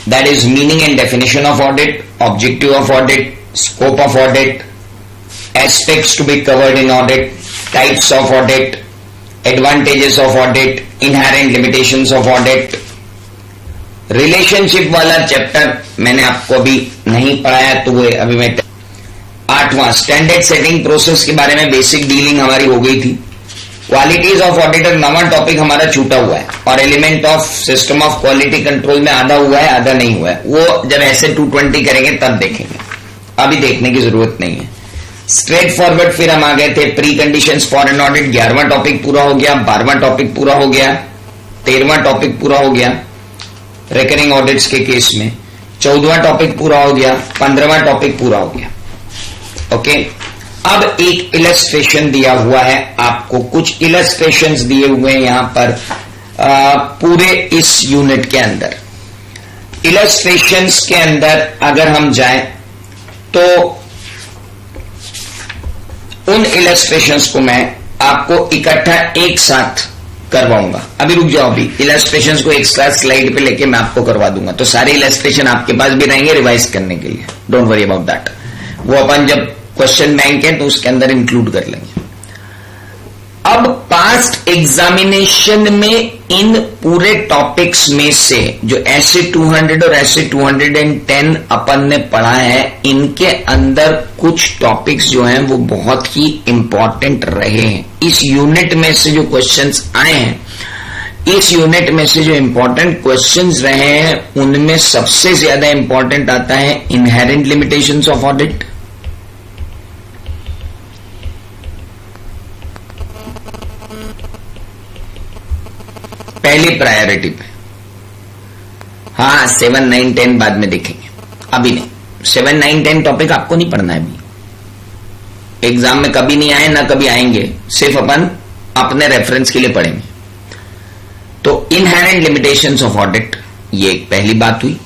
that is meaning and definition of audit, objective of audit, scope of audit, aspects to be covered in audit, types of audit, advantages of audit, inherent limitations of audit. Relationship वाला chapter मैंने आपको अभी नहीं पढ़ाया, तो वो अभी मैं 8वां स्टैंडर्ड सेटिंग प्रोसेस के बारे में बेसिक डीलिंग हमारी हो गई थी। क्वालिटीज ऑफ ऑडिटर नवा टॉपिक हमारा छूटा हुआ है, और element of system of quality control में आधा हुआ है आधा नहीं हुआ है, वो जब ऐसे 220 करेंगे तब देखेंगे, अभी देखने की जरूरत नहीं है। स्ट्रेट फॉरवर्ड फिर हम आ गए थे preconditions for an audit, 11वां टॉपिक पूरा हो गया, 12वां टॉपिक पूरा हो गया, 13वां टॉपिक पूरा हो गया रिकरिंग ऑडिट्स के केस में, 14वां टॉपिक पूरा हो गया, 15वां टॉपिक पूरा हो गया। ओके, अब एक इलस्ट्रेशन दिया हुआ है आपको, कुछ इलस्ट्रेशंस दिए हुए हैं यहां पर पूरे इस यूनिट के अंदर। इलस्ट्रेशंस के अंदर अगर हम जाएं तो उन इलस्ट्रेशंस को मैं आपको इकट्ठा एक साथ करवाऊंगा। अभी रुक जाओ, अभी इलस्ट्रेशंस को एक साथ स्लाइड पे लेके मैं आपको करवा दूंगा, तो सारे इलस्ट्रेशन आपके पास भी रहेंगे रिवाइज करने के लिए, डोंट वरी अबाउट दैट। वो अपन जब क्वेश्चन बैंक है तो उसके अंदर इंक्लूड कर लेंगे। अब पास्ट एग्जामिनेशन में इन पूरे टॉपिक्स में से जो ऐसे 200 और ऐसे 210 अपन ने पढ़ा है, इनके अंदर कुछ टॉपिक्स जो हैं वो बहुत ही इंपॉर्टेंट रहे हैं। इस यूनिट में से जो क्वेश्चंस आए हैं, इस यूनिट में से जो इंपॉर्टेंट क्वेश्चंस रहे हैं, उनमें सबसे ज्यादा इंपॉर्टेंट आता है इनहेरेंट लिमिटेशंस ऑफ ऑडिट, पहली प्रायोरिटी पे। हाँ 7, 9, 10 बाद में देखेंगे, अभी नहीं। 7, 9, 10 टॉपिक आपको नहीं पढ़ना है, अभी एग्जाम में कभी नहीं आए ना कभी आएंगे, सिर्फ अपन अपने रेफरेंस के लिए पढ़ेंगे। तो इनहेरेंट लिमिटेशंस ऑफ ऑडिट, ये एक पहली बात हुई।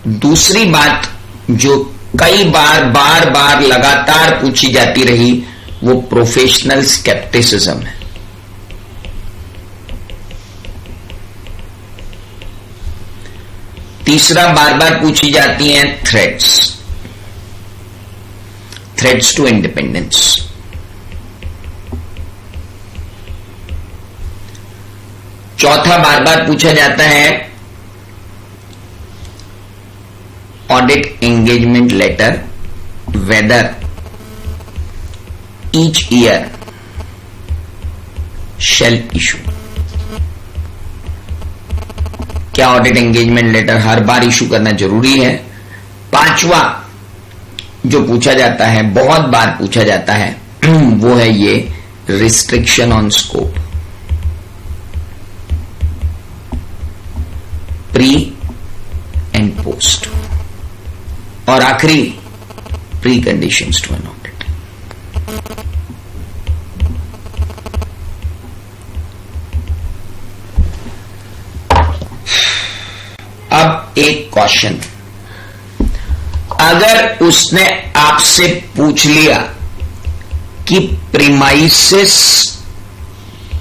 दूसरी बात जो कई बार लगातार पूछी जाती रही, वो प्रोफेशनल स्केप्टिसिज्म है। तीसरा बार पूछी जाती हैं थ्रेट्स टू इंडिपेंडेंस। चौथा बार पूछा जाता है audit engagement letter, whether each year shall issue. क्या ऑडिट एंगेजमेंट लेटर हर बार इशू करना जरूरी है? पांचवा जो पूछा जाता है, बहुत बार पूछा जाता है, वो है ये restriction on scope, pre and post, और आखिरी pre conditions to an audit. अब एक क्वेश्चन, अगर उसने आपसे पूछ लिया कि प्रीमाइसेस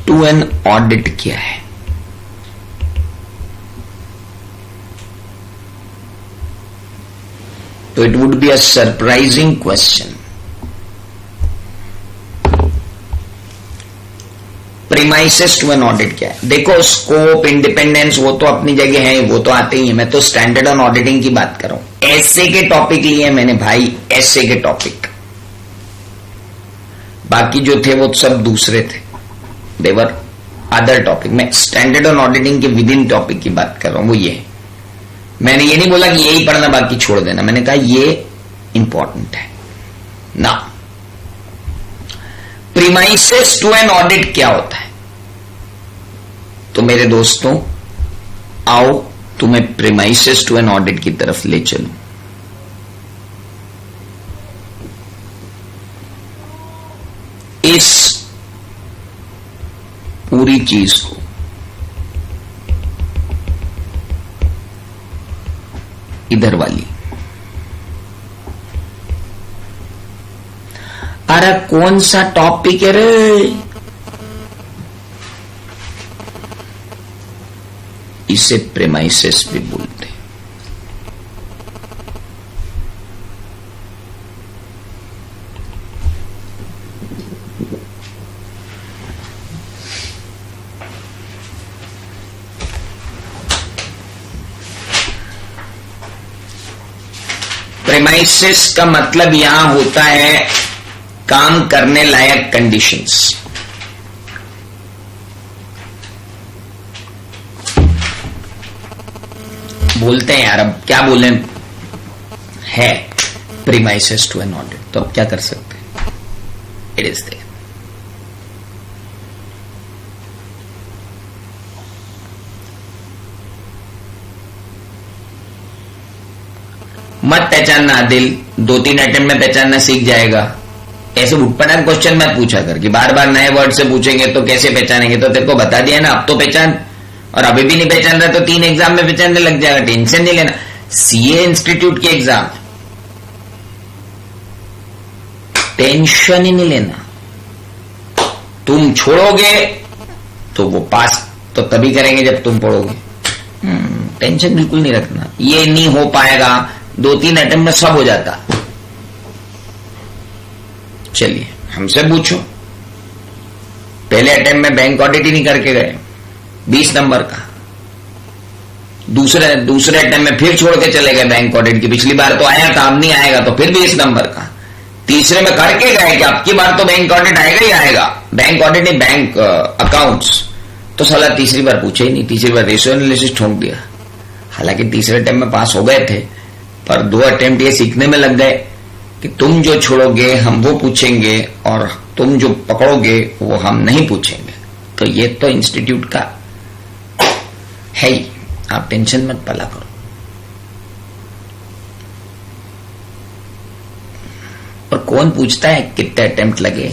टू एन ऑडिट क्या है, तो it would be a surprising question. Premises to an audit क्या है? देखो, स्कोप, इंडिपेंडेंस वो तो अपनी जगह है, वो तो आते ही है। मैं तो स्टैंडर्ड ऑन ऑडिटिंग की बात कर रहा हूं। ऐसे के टॉपिक लिए मैंने भाई, ऐसे के टॉपिक, बाकी जो थे वो सब दूसरे थे, देवर अदर टॉपिक। मैं स्टैंडर्ड ऑन ऑडिटिंग के विद इन टॉपिक की बात कर रहा हूं, वो ये है। मैंने ये नहीं बोला कि यही पढ़ना बाकी छोड़ देना, मैंने कहा ये इंपॉर्टेंट है ना। प्रीमाइसेस टू एन ऑडिट क्या होता है? तो मेरे दोस्तों, आओ तुम्हें प्रीमाइसेस टू एन ऑडिट की तरफ ले चलूं। इस पूरी चीज को इधर वाली, अरे कौन सा टॉपिक है रे? इसे प्रीमाइसेस भी बोलते हैं। प्रीमाइसेस का मतलब यहां होता है काम करने लायक कंडीशंस। बोलते हैं यार, अब क्या बोले, है प्रीमाइसेस टू एन ऑडिट, तो अब क्या कर सकते हैं, इट इज देयर। मत पहचानना दिल, 2-3 अटेम्प्ट में पहचानना सीख जाएगा। ऐसे उठपटांग क्वेश्चन मत पूछा कर कि बार बार नए वर्ड से पूछेंगे तो कैसे पहचानेंगे, तो तेरे को बता दिया ना, अब तो पहचान, और अभी भी नहीं पहचान रहा तो 3 एग्जाम में पहचानने लग जाएगा, टेंशन नहीं लेना। सीए इंस्टीट्यूट के एग्जाम, टेंशन ही नहीं लेना, तुम छोड़ोगे तो वो पास तो तभी करेंगे जब तुम पढ़ोगे, टेंशन बिल्कुल नहीं रखना, ये नहीं हो पाएगा, 2-3 अटेम्प्ट में सब हो जाता। चलिए हमसे पूछो, पहले अटेम्प्ट में बैंक ऑडिट ही नहीं करके गए, 20 नंबर का, दूसरे अटेम्प्ट में फिर छोड़ के चले गए बैंक ऑडिट की, पिछली बार तो आया था अब नहीं आएगा तो फिर 20 नंबर का, तीसरे में करके गए कि अब की बार तो बैंक ऑडिट आएगा ही आएगा, बैंक ऑडिट नहीं बैंक अकाउंट्स, तो साला तीसरी बार पूछे ही नहीं, तीसरी बार रेशियो एनालिसिस ठोंक दिया। हालांकि तीसरे अटेम्प्ट में पास हो गए थे, पर 2 अटेम्प्ट ये सीखने में लग गए कि तुम जो छोड़ोगे हम वो पूछेंगे और तुम जो पकड़ोगे वो हम नहीं पूछेंगे। तो ये तो इंस्टीट्यूट का है ही, आप टेंशन मत पला करो। और कौन पूछता है कितने अटेम्प्ट लगे,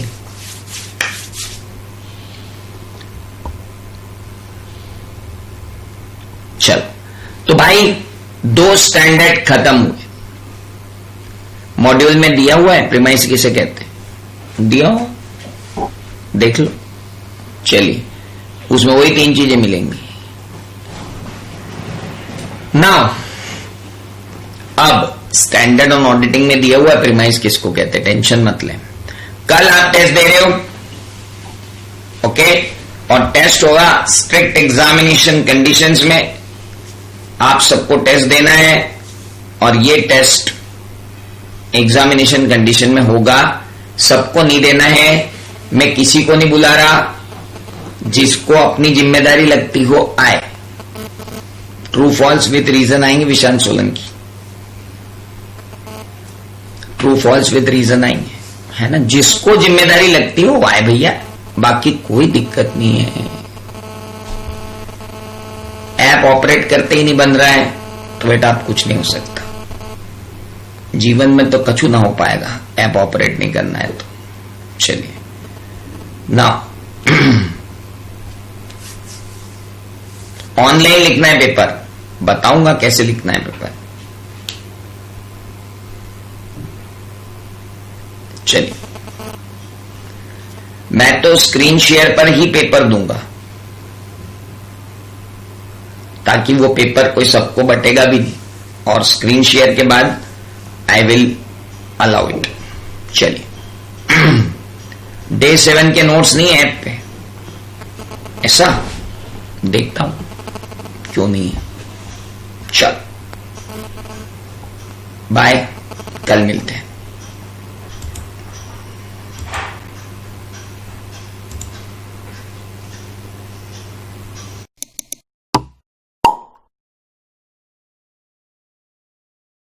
चलो तो भाई 2 स्टैंडर्ड खत्म हुए। मॉड्यूल में दिया हुआ है प्रीमाइस किसे कहते हैं, दिया हो देख लो, चलिए उसमें वही 3 चीजें मिलेंगी। नाउ अब स्टैंडर्ड ऑन ऑडिटिंग में दिया हुआ है प्रीमाइस किसको कहते हैं, टेंशन मत लें। कल आप टेस्ट दे रहे हो, ओके, और टेस्ट होगा स्ट्रिक्ट एग्जामिनेशन कंडीशंस में, आप सबको टेस्ट देना है और ये टेस्ट एग्जामिनेशन कंडीशन में होगा, सबको नहीं देना है, मैं किसी को नहीं बुला रहा, जिसको अपनी जिम्मेदारी लगती हो आए। ट्रू फॉल्स विथ रीजन आएंगे Vishant Solanki, true false with reason आएंगे, है ना, जिसको जिम्मेदारी लगती हो आए भैया, बाकी कोई दिक्कत नहीं है। ऐप ऑपरेट करते ही नहीं बन रहा है तो बेटा आप कुछ नहीं हो सकता, जीवन में तो कछु ना हो पाएगा, ऐप ऑपरेट नहीं करना है तो। चलिए ना, ऑनलाइन लिखना है पेपर, बताऊंगा कैसे लिखना है पेपर। चलिए मैं तो स्क्रीन शेयर पर ही पेपर दूंगा, ताकि वो पेपर कोई सबको बटेगा भी नहीं, और स्क्रीन शेयर के बाद आई विल अलाउ इट। चलिए डे 7 के नोट्स नहीं है ऐप पे, ऐसा देखता हूं क्यों नहीं है। चल बाय, कल मिलते हैं।